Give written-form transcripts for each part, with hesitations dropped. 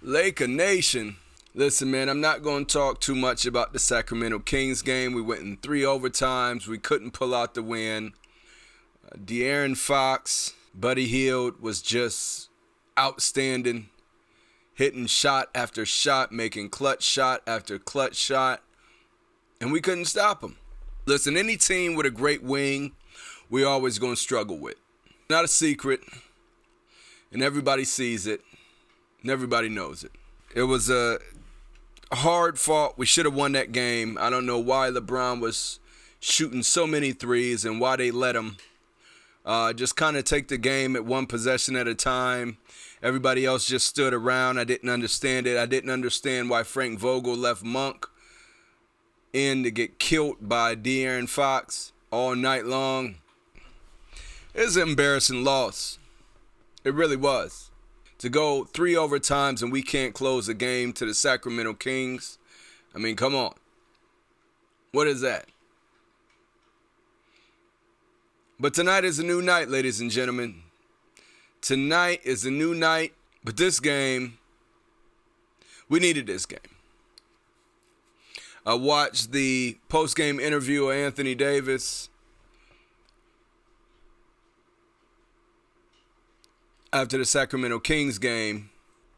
Laker Nation. Listen, man, I'm not going to talk too much about the Sacramento Kings game. We went in 3 overtimes. We couldn't pull out the win. De'Aaron Fox, Buddy Hield was just outstanding. Hitting shot after shot, making clutch shot after clutch shot. And we couldn't stop him. Listen, any team with a great wing, we're always going to struggle with. Not a secret. And everybody sees it. And everybody knows it. It was a hard fought. We should have won that game. I don't know why LeBron was shooting so many threes and why they let him. Just kind of take the game at one possession at a time. Everybody else just stood around. I didn't understand it. I didn't understand why Frank Vogel left Monk in to get killed by De'Aaron Fox all night long. It was an embarrassing loss. It really was. To go 3 overtimes and we can't close the game to the Sacramento Kings. I mean, come on. What is that? But tonight is a new night, ladies and gentlemen. Tonight is a new night. But this game, we needed this game. I watched the post-game interview of Anthony Davis after the Sacramento Kings game.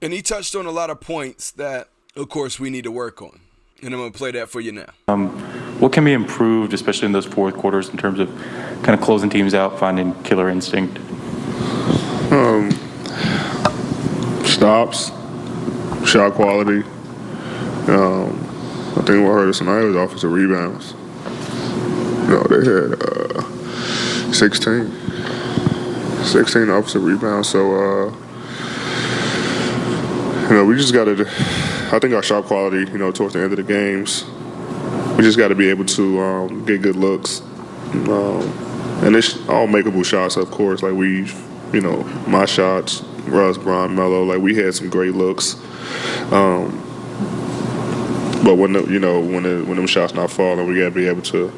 And he touched on a lot of points that, of course, we need to work on. And I'm going to play that for you now. What can be improved, especially in those fourth quarters, in terms of kind of closing teams out, finding killer instinct? Stops, shot quality. I think what hurt us tonight was offensive rebounds. They had 16 offensive rebounds. So, we just got to, I think our shot quality, towards the end of the games, we just got to be able to get good looks. And it's all makeable shots, of course. Like my shots, Russ, Bron, Melo, like we had some great looks. But when them shots not falling, we got to be able to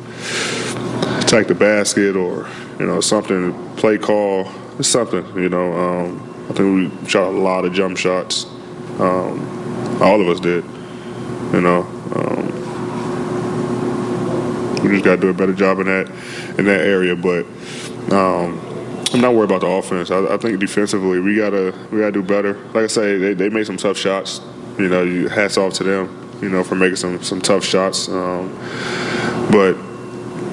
attack the basket or, something, play call, something, I think we shot a lot of jump shots. All of us did, we just got to do a better job in that area. But I'm not worried about the offense. I think defensively we gotta do better. Like I say, they made some tough shots. Hats off to them. For making some tough shots. But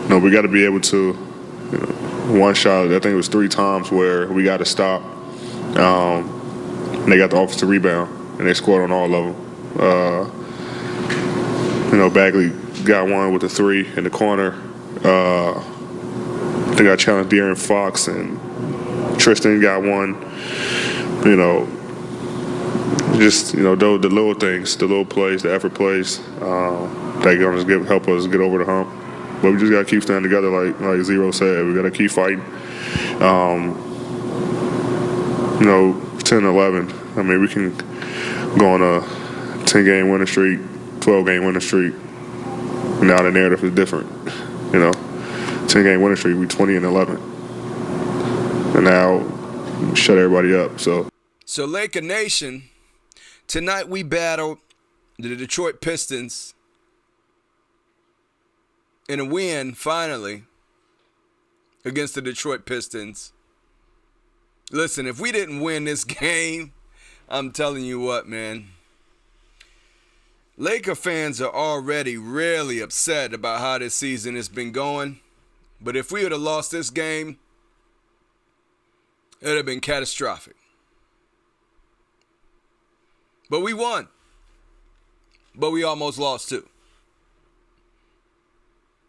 we got to be able to. One shot, I think it was 3 times where we got to stop. And they got the offensive rebound and they scored on all of them. Bagley got one with a 3 in the corner. I think I challenged De'Aaron Fox and Tristan got one. Just the little things, the little plays, the effort plays that gonna help us get over the hump. But we just gotta keep standing together, like Zero said. We gotta keep fighting. 10-11. I mean, we can go on a 10-game winning streak, 12-game winning streak. Now the narrative is different. 10-game winning streak, we 20-11, and now shut everybody up. So Laker Nation. Tonight we battled the Detroit Pistons in a win, finally, against the Detroit Pistons. Listen, if we didn't win this game, I'm telling you what, man. Laker fans are already really upset about how this season has been going. But if we would have lost this game, it would have been catastrophic. But we won. But we almost lost too.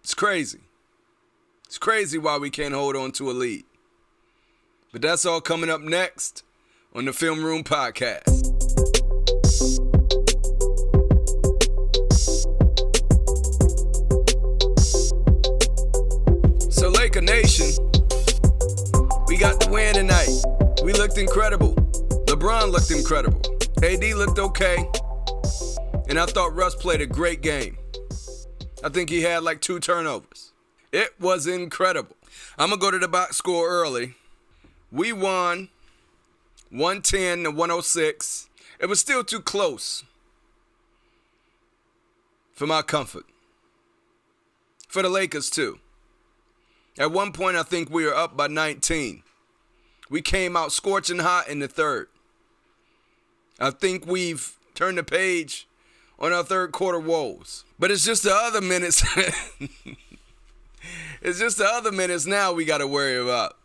It's crazy. It's crazy why we can't hold on to a lead. But that's all coming up next on the Film Room Podcast. So Laker Nation, we got the win tonight. We looked incredible. LeBron looked incredible. AD looked okay. And I thought Russ played a great game. I think he had like 2 turnovers. It was incredible. I'm going to go to the box score early. We won 110-106. It was still too close for my comfort. For the Lakers, too. At one point, I think we were up by 19. We came out scorching hot in the third. I think we've turned the page on our third quarter woes. But it's just the other minutes. It's just the other minutes now we got to worry about.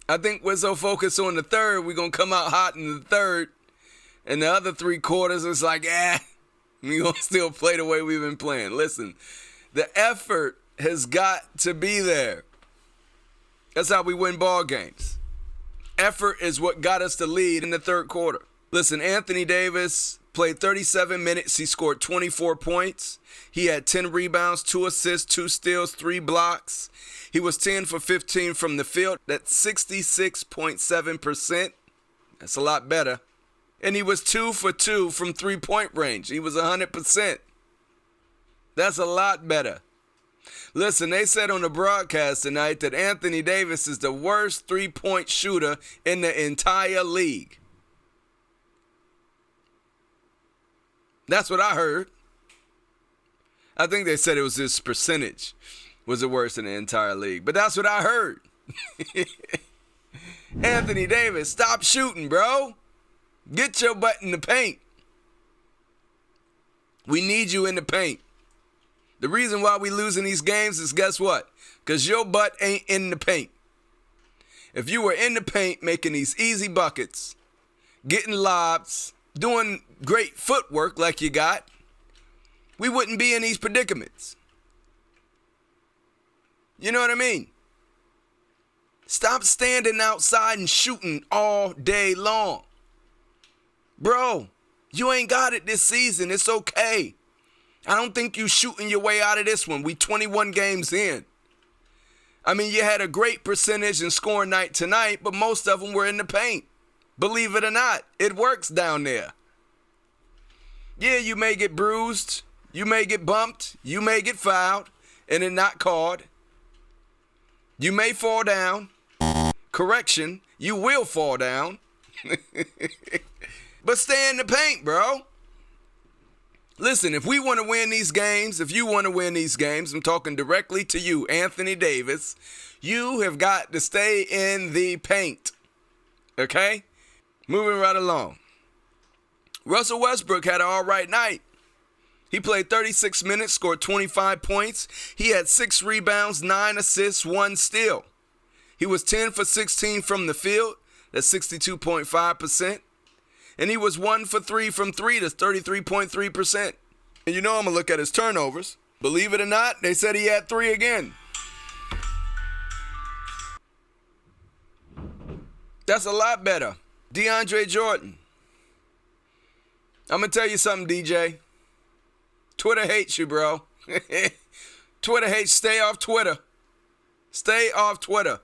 I think we're so focused on the third, we're going to come out hot in the third. And the other 3 quarters, it's like, we're going to still play the way we've been playing. Listen, the effort has got to be there. That's how we win ball games. Effort is what got us the lead in the third quarter. Listen, Anthony Davis played 37 minutes. He scored 24 points. He had 10 rebounds, 2 assists, 2 steals, 3 blocks. He was 10 for 15 from the field. That's 66.7%. That's a lot better. And he was 2 for 2 from 3-point range. He was 100%. That's a lot better. Listen, they said on the broadcast tonight that Anthony Davis is the worst 3-point shooter in the entire league. That's what I heard. I think they said it was his percentage was the worst in the entire league. But that's what I heard. Anthony Davis, stop shooting, bro. Get your butt in the paint. We need you in the paint. The reason why we losing these games is guess what? Because your butt ain't in the paint. If you were in the paint making these easy buckets, getting lobs, doing great footwork like you got, we wouldn't be in these predicaments. You know what I mean? Stop standing outside and shooting all day long. Bro, you ain't got it this season. It's okay. I don't think you shooting your way out of this one. We 21 games in. I mean, you had a great percentage in scoring night tonight, but most of them were in the paint. Believe it or not, it works down there. Yeah, you may get bruised. You may get bumped. You may get fouled and it not called. You may fall down. Correction, you will fall down. But stay in the paint, bro. Listen, if we want to win these games, if you want to win these games, I'm talking directly to you, Anthony Davis, you have got to stay in the paint. Okay? Moving right along. Russell Westbrook had an all right night. He played 36 minutes, scored 25 points. He had 6 rebounds, 9 assists, 1 steal. He was 10 for 16 from the field. That's 62.5%. And he was 1 for 3 from 3. That's 33.3%. And you know I'm going to look at his turnovers. Believe it or not, they said he had 3 again. That's a lot better. DeAndre Jordan. I'm going to tell you something, DJ. Twitter hates you, bro. Twitter hates. Stay off Twitter. Stay off Twitter.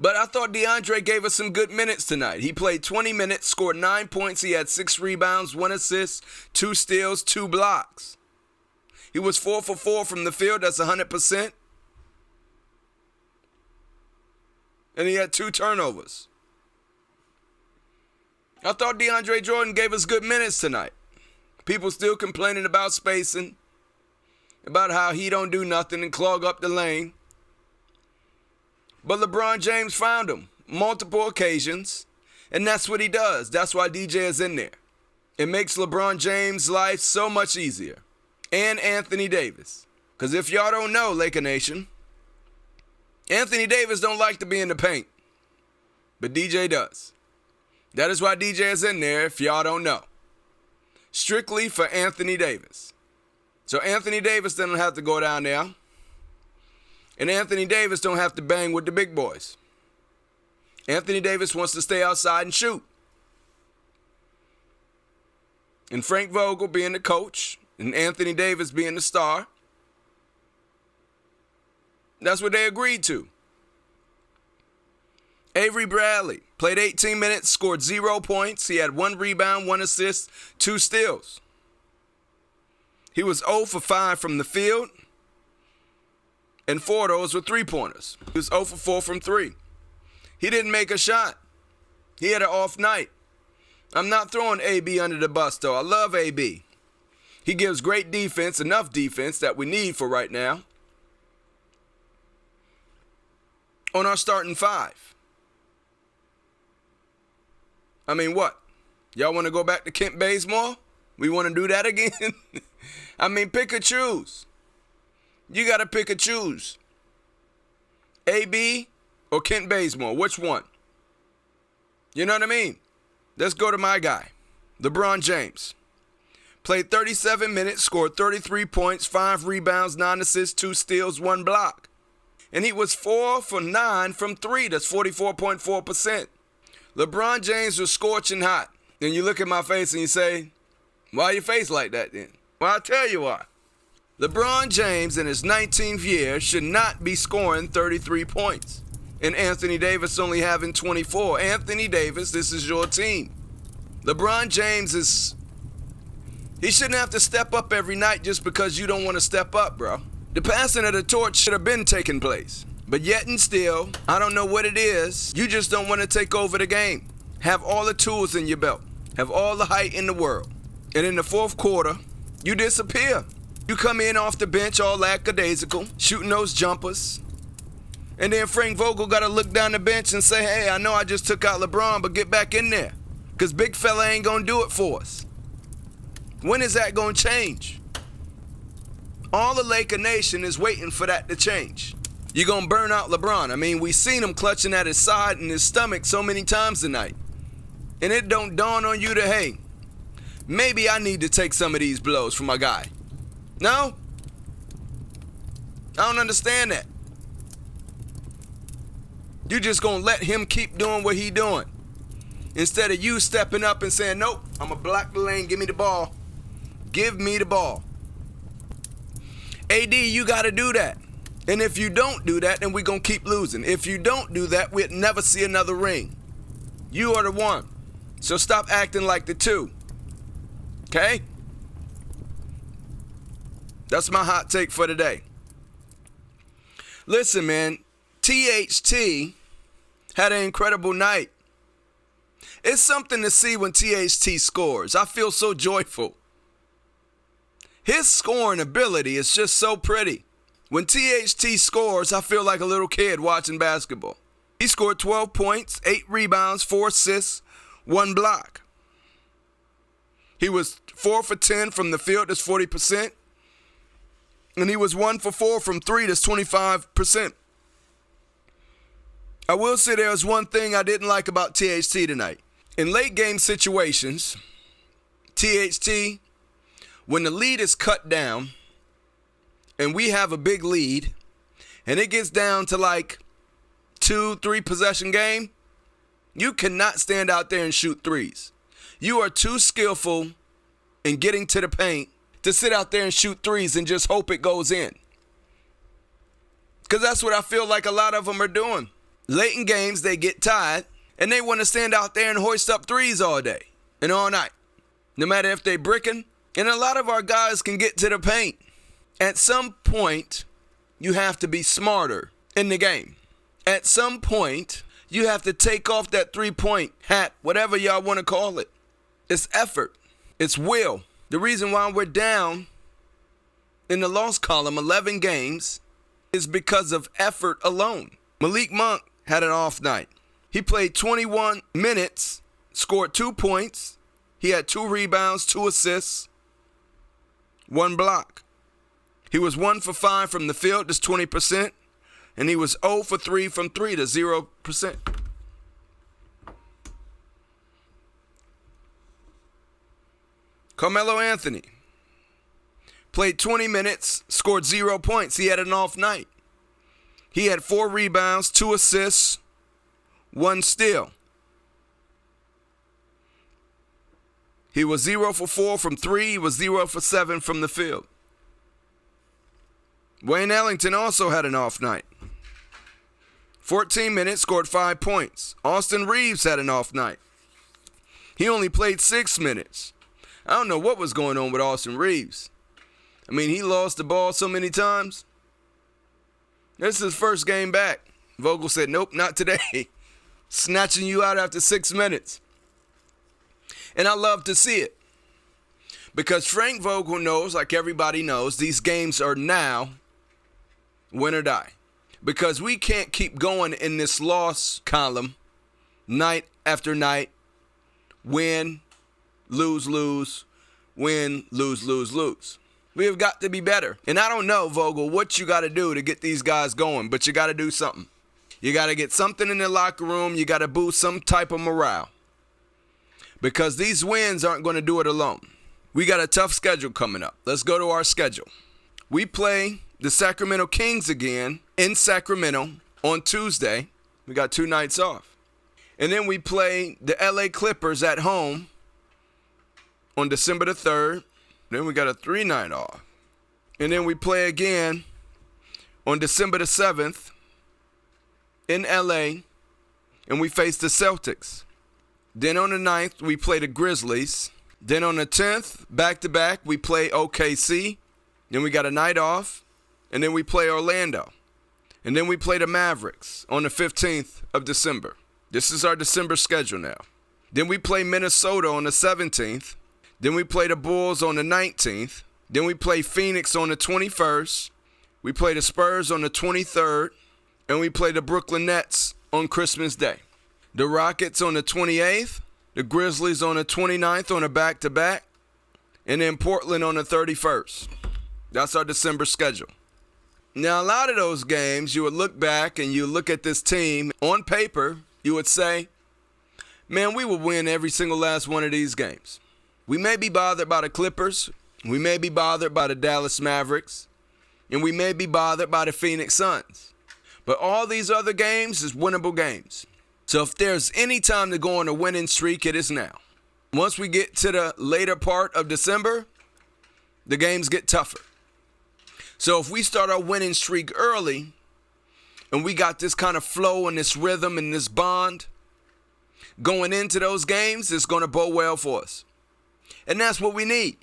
But I thought DeAndre gave us some good minutes tonight. He played 20 minutes, scored 9 points. He had 6 rebounds, 1 assist, 2 steals, 2 blocks. He was 4 for 4 from the field. That's 100%. And he had 2 turnovers. I thought DeAndre Jordan gave us good minutes tonight. People still complaining about spacing, about how he don't do nothing and clog up the lane. But LeBron James found him multiple occasions, and that's what he does. That's why DJ is in there. It makes LeBron James' life so much easier. And Anthony Davis. Because if y'all don't know, Laker Nation, Anthony Davis don't like to be in the paint. But DJ does. That is why DJ is in there, if y'all don't know. Strictly for Anthony Davis. So Anthony Davis doesn't have to go down there. And Anthony Davis don't have to bang with the big boys. Anthony Davis wants to stay outside and shoot. And Frank Vogel being the coach, and Anthony Davis being the star, that's what they agreed to. Avery Bradley played 18 minutes, scored 0 points. He had 1 rebound, 1 assist, 2 steals. He was 0 for 5 from the field, and 4 of those were 3-pointers. He was 0 for 4 from 3. He didn't make a shot. He had an off night. I'm not throwing AB under the bus, though. I love AB. He gives great defense, enough defense that we need for right now on our starting five. I mean, what? Y'all want to go back to Kent Bazemore? We want to do that again? I mean, pick or choose. You got to pick or choose. AB or Kent Bazemore? Which one? You know what I mean? Let's go to my guy, LeBron James. Played 37 minutes, scored 33 points, 5 rebounds, 9 assists, 2 steals, 1 block. And he was 4 for 9 from 3. That's 44.4%. LeBron James was scorching hot. And you look at my face and you say, why your face like that then? Well, I'll tell you why. LeBron James in his 19th year should not be scoring 33 points. And Anthony Davis only having 24. Anthony Davis, this is your team. LeBron James he shouldn't have to step up every night just because you don't want to step up, bro. The passing of the torch should have been taking place. But yet and still, I don't know what it is. You just don't want to take over the game. Have all the tools in your belt. Have all the height in the world. And in the fourth quarter, you disappear. You come in off the bench all lackadaisical, shooting those jumpers. And then Frank Vogel got to look down the bench and say, hey, I know I just took out LeBron, but get back in there. Because big fella ain't going to do it for us. When is that going to change? All the Laker Nation is waiting for that to change. You're going to burn out LeBron. I mean, we seen him clutching at his side and his stomach so many times tonight. And it don't dawn on you to, hey, maybe I need to take some of these blows from my guy. No? I don't understand that. You just going to let him keep doing what he doing. Instead of you stepping up and saying, nope, I'm going to block the lane, give me the ball. Give me the ball. AD, you got to do that. And if you don't do that, then we're going to keep losing. If you don't do that, we'll never see another ring. You are the one. So stop acting like the two. Okay? That's my hot take for today. Listen, man. THT had an incredible night. It's something to see when THT scores. I feel so joyful. His scoring ability is just so pretty. When THT scores, I feel like a little kid watching basketball. He scored 12 points, 8 rebounds, 4 assists, 1 block. He was 4 for 10 from the field, that's 40%. And he was 1 for 4 from 3, that's 25%. I will say there was one thing I didn't like about THT tonight. In late game situations, THT, when the lead is cut down and we have a big lead and it gets down to like 2-3 possession game, you cannot stand out there and shoot threes. You are too skillful in getting to the paint to sit out there and shoot threes and just hope it goes in. Because that's what I feel like a lot of them are doing. Late in games, they get tired and they want to stand out there and hoist up threes all day and all night, no matter if they bricking. And a lot of our guys can get to the paint. At some point, you have to be smarter in the game. At some point, you have to take off that three-point hat, whatever y'all want to call it. It's effort. It's will. The reason why we're down in the loss column 11 games is because of effort alone. Malik Monk had an off night. He played 21 minutes, scored 2 points. He had 2 rebounds, 2 assists, 1 block. He was 1 for 5 from the field, that's 20. And he was 0 for 3 from 3, to 0%. Carmelo Anthony played 20 minutes, scored 0 points. He had an off night. He had 4 rebounds, 2 assists, 1 steal. He was 0 for 4 from 3. He was 0 for 7 from the field. Wayne Ellington also had an off night. 14 minutes, scored 5 points. Austin Reeves had an off night. He only played 6 minutes. I don't know what was going on with Austin Reeves. I mean, he lost the ball so many times. This is his first game back. Vogel said, nope, not today. Snatching you out after 6 minutes. And I love to see it. Because Frank Vogel knows, like everybody knows, these games are now win or die. Because we can't keep going in this loss column night after night. Win, lose, win, lose. We have got to be better. And I don't know, Vogel, what you got to do to get these guys going, but you got to do something. You got to get something in the locker room. You got to boost some type of morale. Because these wins aren't going to do it alone. We got a tough schedule coming up. Let's go to our schedule. We play the Sacramento Kings again in Sacramento on Tuesday. We got 2 nights off. And then we play the LA Clippers at home on December the 3rd. Then we got a 3-night off. And then we play again on December the 7th in LA, and we face the Celtics. Then on the 9th, we play the Grizzlies. Then on the 10th, back-to-back, we play OKC. Then we got a night off, and then we play Orlando. And then we play the Mavericks on the 15th of December. This is our December schedule now. Then we play Minnesota on the 17th. Then we play the Bulls on the 19th. Then we play Phoenix on the 21st. We play the Spurs on the 23rd. And we play the Brooklyn Nets on Christmas Day. The Rockets on the 28th. The Grizzlies on the 29th on a back-to-back. And then Portland on the 31st. That's our December schedule. Now, a lot of those games, you would look back and you look at this team. On paper, you would say, man, we will win every single last one of these games. We may be bothered by the Clippers. We may be bothered by the Dallas Mavericks. And we may be bothered by the Phoenix Suns. But all these other games is winnable games. So if there's any time to go on a winning streak, it is now. Once we get to the later part of December, the games get tougher. So if we start our winning streak early, and we got this kind of flow and this rhythm and this bond going into those games, it's going to bode well for us. And that's what we need.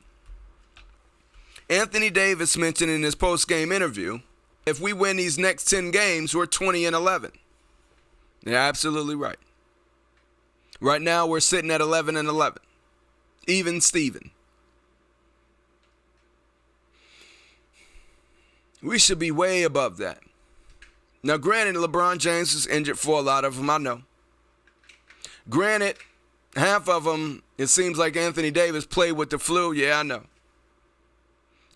Anthony Davis mentioned in his post-game interview, if we win these next 10 games, we're 20-11. They're absolutely right. Right now, we're sitting at 11-11. Even Steven. We should be way above that. Now, granted, LeBron James is injured for a lot of them, I know. Granted, half of them, it seems like Anthony Davis played with the flu. Yeah, I know.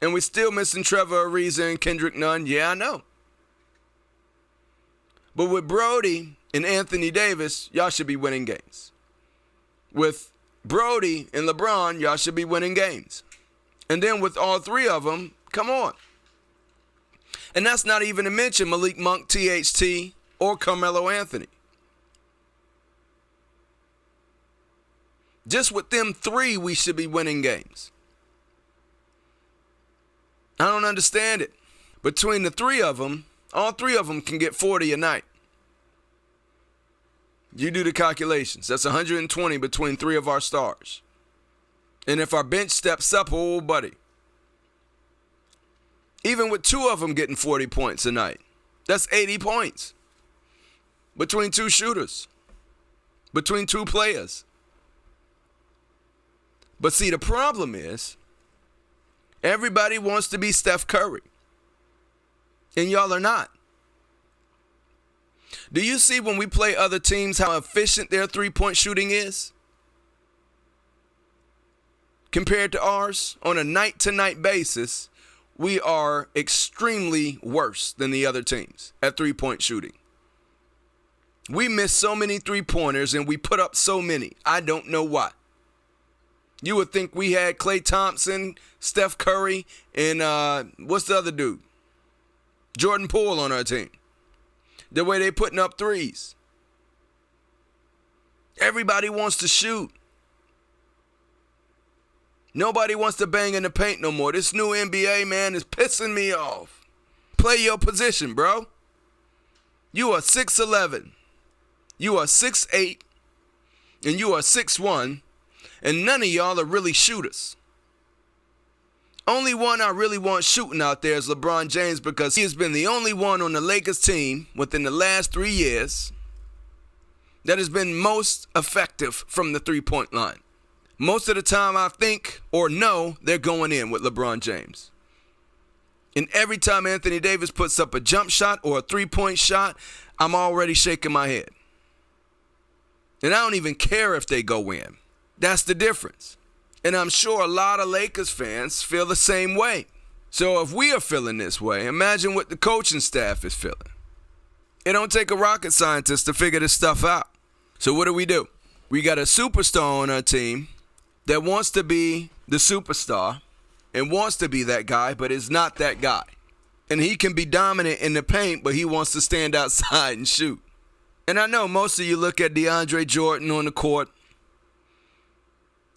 And we still missing Trevor Ariza and Kendrick Nunn. Yeah, I know. But with Brody and Anthony Davis, y'all should be winning games. With Brody and LeBron, y'all should be winning games. And then with all three of them, come on. And that's not even to mention Malik Monk, THT, or Carmelo Anthony. Just with them three, we should be winning games. I don't understand it. Between the three of them, all three of them can get 40 a night. You do the calculations. That's 120 between three of our stars. And if our bench steps up, oh, buddy. Even with two of them getting 40 points a night, that's 80 points. Between two shooters. Between two players. But see, the problem is, everybody wants to be Steph Curry. And y'all are not. Do you see when we play other teams how efficient their three-point shooting is? Compared to ours, on a night-to-night basis, we are extremely worse than the other teams at three-point shooting. We miss so many three-pointers and we put up so many. I don't know why. You would think we had Klay Thompson, Steph Curry, and what's the other dude? Jordan Poole on our team. The way they putting up threes. Everybody wants to shoot. Nobody wants to bang in the paint no more. This new NBA, man, is pissing me off. Play your position, bro. You are 6'11". You are 6'8". And you are 6'1". And none of y'all are really shooters. Only one I really want shooting out there is LeBron James, because he has been the only one on the Lakers team within the last 3 years that has been most effective from the three-point line. Most of the time I think or know they're going in with LeBron James. And every time Anthony Davis puts up a jump shot or a three-point shot, I'm already shaking my head. And I don't even care if they go in. That's the difference. And I'm sure a lot of Lakers fans feel the same way. So if we are feeling this way, imagine what the coaching staff is feeling. It don't take a rocket scientist to figure this stuff out. So what do? We got a superstar on our team that wants to be the superstar and wants to be that guy, but is not that guy. And he can be dominant in the paint, but he wants to stand outside and shoot. And I know most of you look at DeAndre Jordan on the court,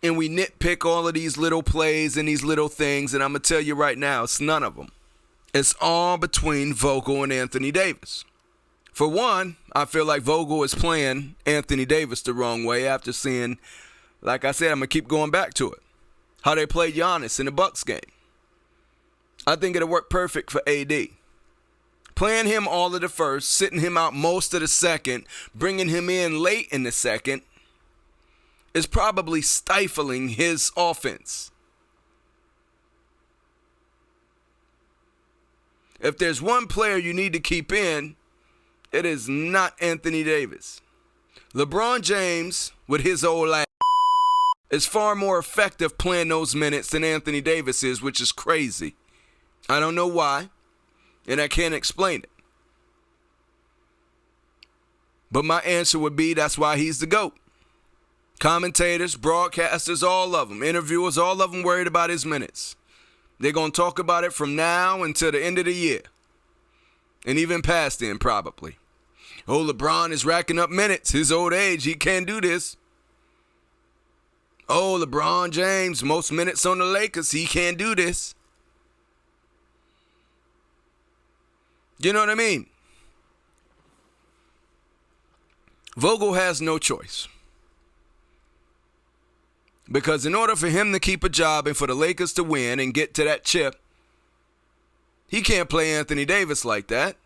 and we nitpick all of these little plays and these little things, and I'm going to tell you right now, it's none of them. It's all between Vogel and Anthony Davis. For one, I feel like Vogel is playing Anthony Davis the wrong way after seeing, like I said, I'm going to keep going back to it, how they played Giannis in the Bucks game. I think it'll work perfect for AD. Playing him all of the first, sitting him out most of the second, bringing him in late in the second, is probably stifling his offense. If there's one player you need to keep in, it is not Anthony Davis. LeBron James, with his old ass, is far more effective playing those minutes than Anthony Davis is, which is crazy. I don't know why, and I can't explain it. But my answer would be that's why he's the GOAT. Commentators, broadcasters, all of them, interviewers, all of them worried about his minutes. They're going to talk about it from now until the end of the year. And even past then, probably. Oh, LeBron is racking up minutes. His old age, he can't do this. Oh, LeBron James, most minutes on the Lakers, he can't do this. You know what I mean? Vogel has no choice. Because in order for him to keep a job and for the Lakers to win and get to that chip, he can't play Anthony Davis like that.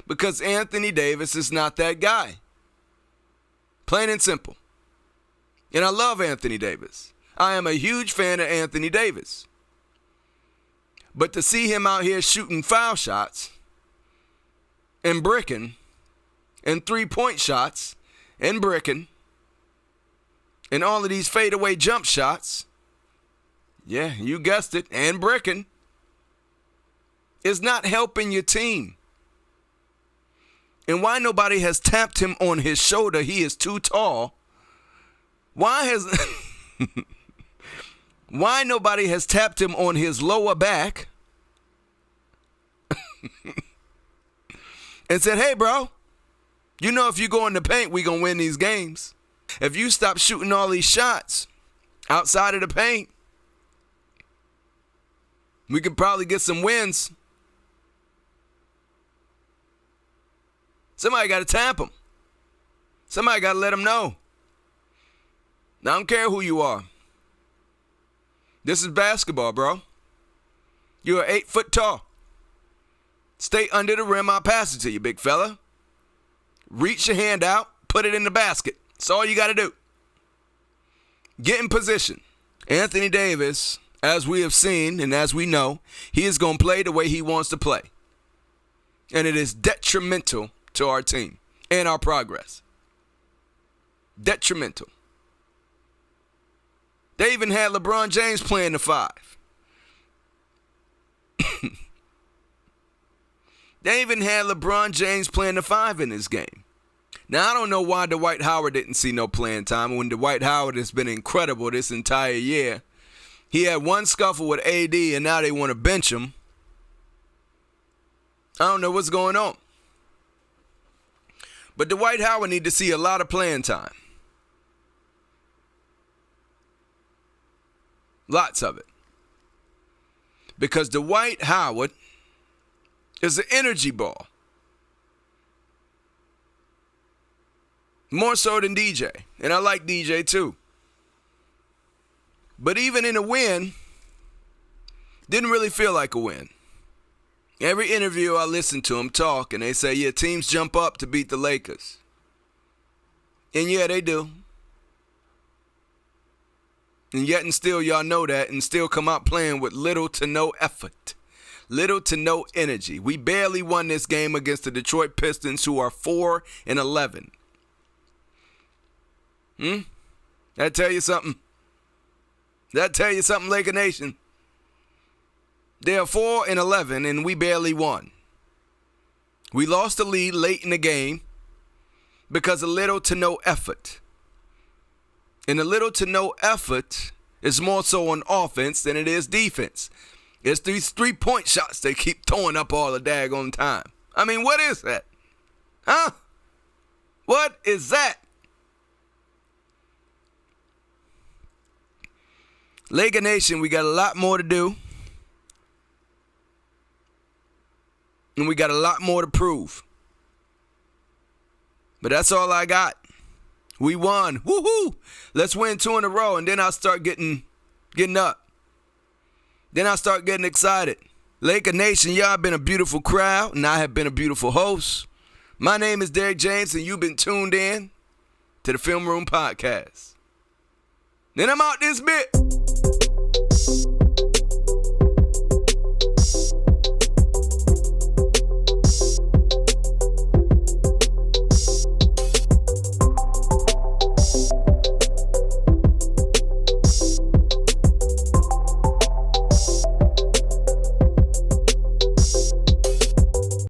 Because Anthony Davis is not that guy. Plain and simple. And I love Anthony Davis. I am a huge fan of Anthony Davis. But to see him out here shooting foul shots and bricking and three-point shots and bricking and all of these fadeaway jump shots, yeah, you guessed it, and bricking, is not helping your team. And why nobody has tapped him on his shoulder, he is too tall. Why nobody has tapped him on his lower back and said, hey, bro, you know if you go in the paint, we going to win these games. If you stop shooting all these shots outside of the paint, we could probably get some wins. Somebody got to tap him. Somebody got to let him know. Now, I don't care who you are. This is basketball, bro. You're 8 foot tall. Stay under the rim. I'll pass it to you, big fella. Reach your hand out. Put it in the basket. That's all you got to do. Get in position. Anthony Davis, as we have seen and as we know, he is going to play the way he wants to play. And it is detrimental to our team and our progress. Detrimental. They even had LeBron James playing the 5. They even had LeBron James playing the 5 in this game. Now, I don't know why Dwight Howard didn't see no playing time when Dwight Howard has been incredible this entire year. He had one scuffle with AD, and now they want to bench him. I don't know what's going on. But Dwight Howard need to see a lot of playing time. Lots of it. Because Dwight Howard is an energy ball. More so than DJ. And I like DJ too. But even in a win, didn't really feel like a win. Every interview I listen to them talk, and they say, yeah, teams jump up to beat the Lakers. And yeah, they do. And yet and still y'all know that and still come out playing with little to no effort. Little to no energy. We barely won this game against the Detroit Pistons, who are 4-11. That tell you something? That tell you something, Laker Nation? They're 4-11 and we barely won. We lost the lead late in the game because of little to no effort. And the little to no effort is more so on offense than it is defense. It's these 3-point shots they keep throwing up all the daggone time. I mean, what is that? Huh? What is that? Laker Nation, we got a lot more to do. And we got a lot more to prove. But that's all I got. We won. Woohoo! Let's win 2 in a row, and then I'll start getting up. Then I'll start getting excited. Laker Nation, y'all have been a beautiful crowd, and I have been a beautiful host. My name is Derek James, and you've been tuned in to the Film Room Podcast. Then I'm out this bit.